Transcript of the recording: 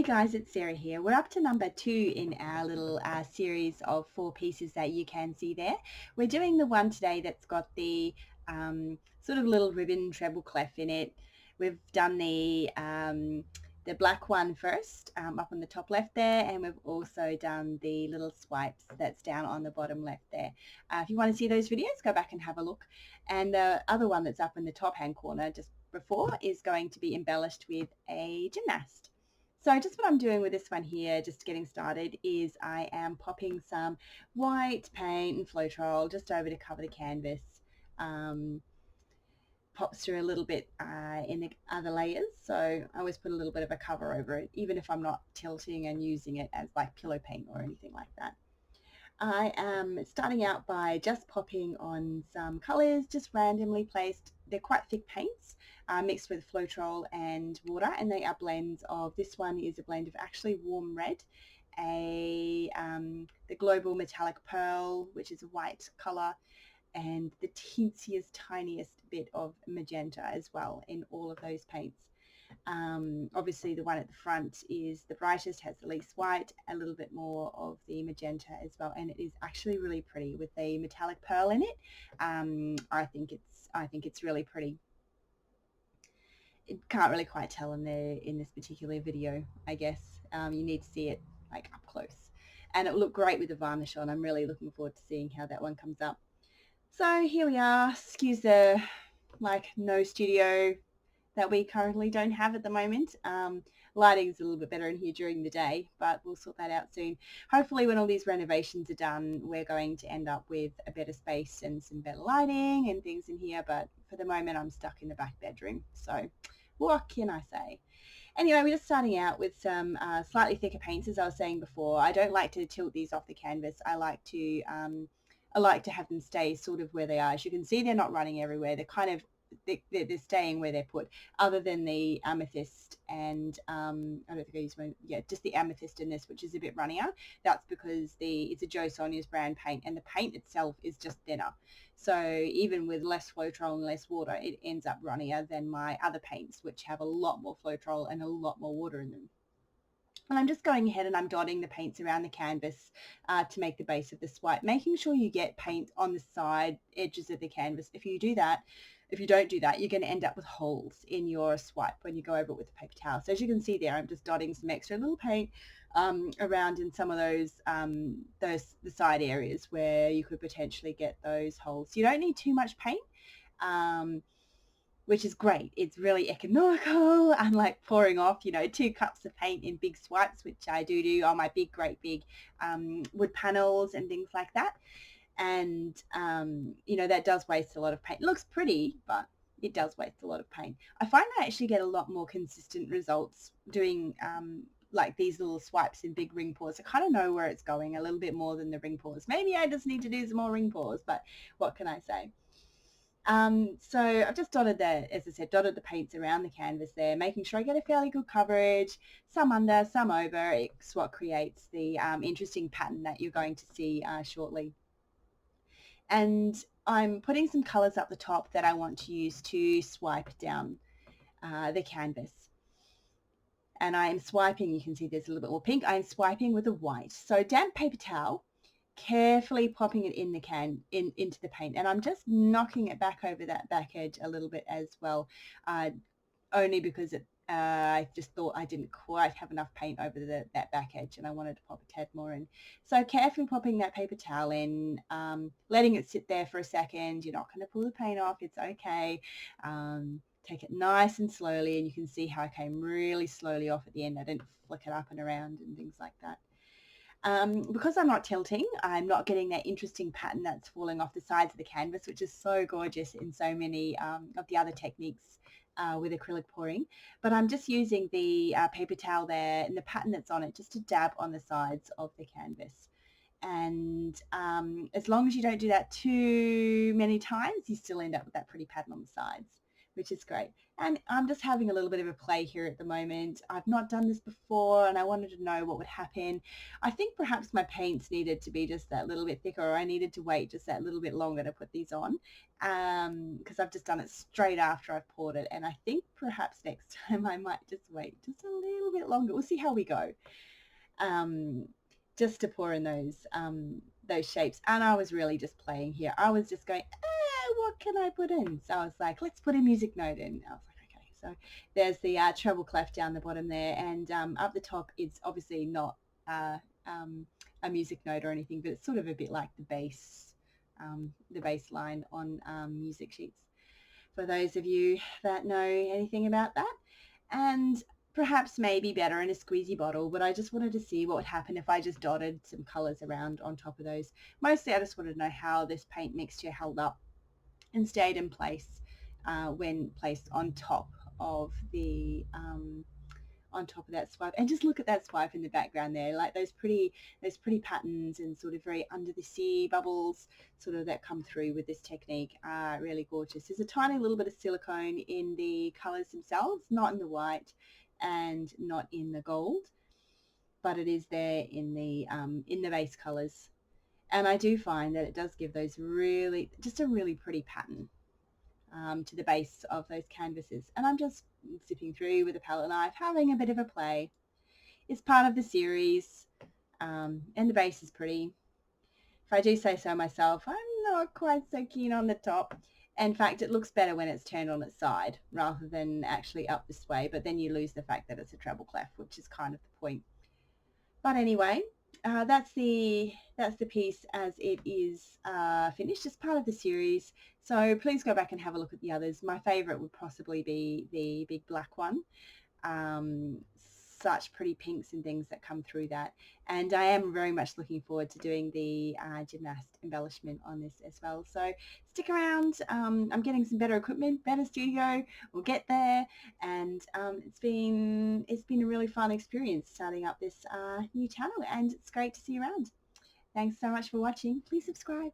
guys, it's Sarah here. We're up to number 2 in our little series of 4 pieces that you can see there. We're doing the one today that's got the sort of little ribbon treble clef in it. We've done the black one first, up on the top left there, and we've also done the little swipes that's down on the bottom left there. If you want to see those videos, go back and have a look. And the other one that's up in the top hand corner just before is going to be embellished with a gymnast. So just what I'm doing with this one here, just getting started, is I am popping some white paint and Floetrol just over to cover the canvas. Pops through a little bit in the other layers, so I always put a little bit of a cover over it, even if I'm not tilting and using it as like pillow paint or anything like that. I am starting out by just popping on some colours, just randomly placed. They're quite thick paints, mixed with Floetrol and water, and they are blends of, this one is a blend of actually warm red, the Global Metallic Pearl, which is a white colour, and the teensiest, tiniest bit of magenta as well in all of those paints. Obviously the one at the front is the brightest, has the least white, a little bit more of the magenta as well, and it is actually really pretty with the metallic pearl in it. I think it's really pretty. It can't really quite tell in this particular video, I guess. You need to see it like up close, and it looked great with the varnish on. I'm really looking forward to seeing how that one comes up. So here we are. Excuse the no studio that we currently don't have at the moment. Lighting is a little bit better in here during the day, but we'll sort that out soon. Hopefully when all these renovations are done, we're going to end up with a better space and some better lighting and things in here, but for the moment I'm stuck in the back bedroom, so what can I say? Anyway, we're just starting out with some slightly thicker paints, as I was saying before. I don't like to tilt these off the canvas. I like to have them stay sort of where they are. As you can see, they're not running everywhere. They're kind of they're staying where they're put, other than the amethyst and I don't think I used one, just the amethyst in this, which is a bit runnier. That's because it's a Jo Sonja's brand paint, and the paint itself is just thinner. So even with less Floetrol and less water, it ends up runnier than my other paints, which have a lot more Floetrol and a lot more water in them. And I'm just going ahead and I'm dotting the paints around the canvas to make the base of the swipe, making sure you get paint on the side edges of the canvas. If you don't do that, you're going to end up with holes in your swipe when you go over it with a paper towel. So as you can see there, I'm just dotting some extra little paint around in some of the side areas where you could potentially get those holes. You don't need too much paint. Which is great. It's really economical, unlike pouring off, 2 cups of paint in big swipes, which I do on my great big wood panels and things like that. And, that does waste a lot of paint. It looks pretty, but it does waste a lot of paint. I find I actually get a lot more consistent results doing like these little swipes in big ring pours. I kind of know where it's going a little bit more than the ring pours. Maybe I just need to do some more ring pours, but what can I say? So I've just dotted the paints around the canvas there, making sure I get a fairly good coverage, some under, some over. It's what creates the interesting pattern that you're going to see shortly. And I'm putting some colours up the top that I want to use to swipe down the canvas. And I am swiping, you can see there's a little bit more pink, I'm swiping with a white. So damp paper towel, carefully popping it into the paint, and I'm just knocking it back over that back edge a little bit as well, only because I just thought I didn't quite have enough paint over that back edge, and I wanted to pop a tad more in. So carefully popping that paper towel in, letting it sit there for a second. You're not going to pull the paint off, it's okay. Take it nice and slowly, and you can see how I came really slowly off at the end. I didn't flick it up and around and things like that. Because I'm not tilting, I'm not getting that interesting pattern that's falling off the sides of the canvas, which is so gorgeous in so many of the other techniques with acrylic pouring. But I'm just using the paper towel there and the pattern that's on it just to dab on the sides of the canvas. And as long as you don't do that too many times, you still end up with that pretty pattern on the sides. which is great. And I'm just having a little bit of a play here at the moment. I've not done this before and I wanted to know what would happen. I think perhaps my paints needed to be just that little bit thicker, or I needed to wait just that little bit longer to put these on, because I've just done it straight after I've poured it. And I think perhaps next time I might just wait just a little bit longer. We'll see how we go. Just to pour in those shapes. And I was really just playing here. I was just going, what can I put in? So I was like, let's put a music note in. I was like, okay. So there's the treble clef down the bottom there, and up the top it's obviously not a music note or anything, but it's sort of a bit like the bass line on music sheets, for those of you that know anything about that. And perhaps maybe better in a squeezy bottle, but I just wanted to see what would happen if I just dotted some colours around on top of those. Mostly I just wanted to know how this paint mixture held up and stayed in place when placed on top of that swipe. And just look at that swipe in the background there, like those pretty patterns and sort of very under the sea bubbles sort of that come through with this technique are really gorgeous. There's a tiny little bit of silicone in the colors themselves, not in the white and not in the gold, but it is there in the base colors. And I do find that it does give those just a really pretty pattern to the base of those canvases. And I'm just zipping through with a palette knife, having a bit of a play. It's part of the series, and the base is pretty. If I do say so myself, I'm not quite so keen on the top. In fact, it looks better when it's turned on its side rather than actually up this way, but then you lose the fact that it's a treble clef, which is kind of the point. But anyway, that's the piece as it is finished. It's part of the series, so please go back and have a look at the others. My favourite would possibly be the big black one. Such pretty pinks and things that come through that, and I am very much looking forward to doing the gymnast embellishment on this as well. So stick around. I'm getting some better equipment, better studio. We'll get there, and it's been a really fun experience starting up this new channel, and it's great to see you around. Thanks so much for watching. Please subscribe.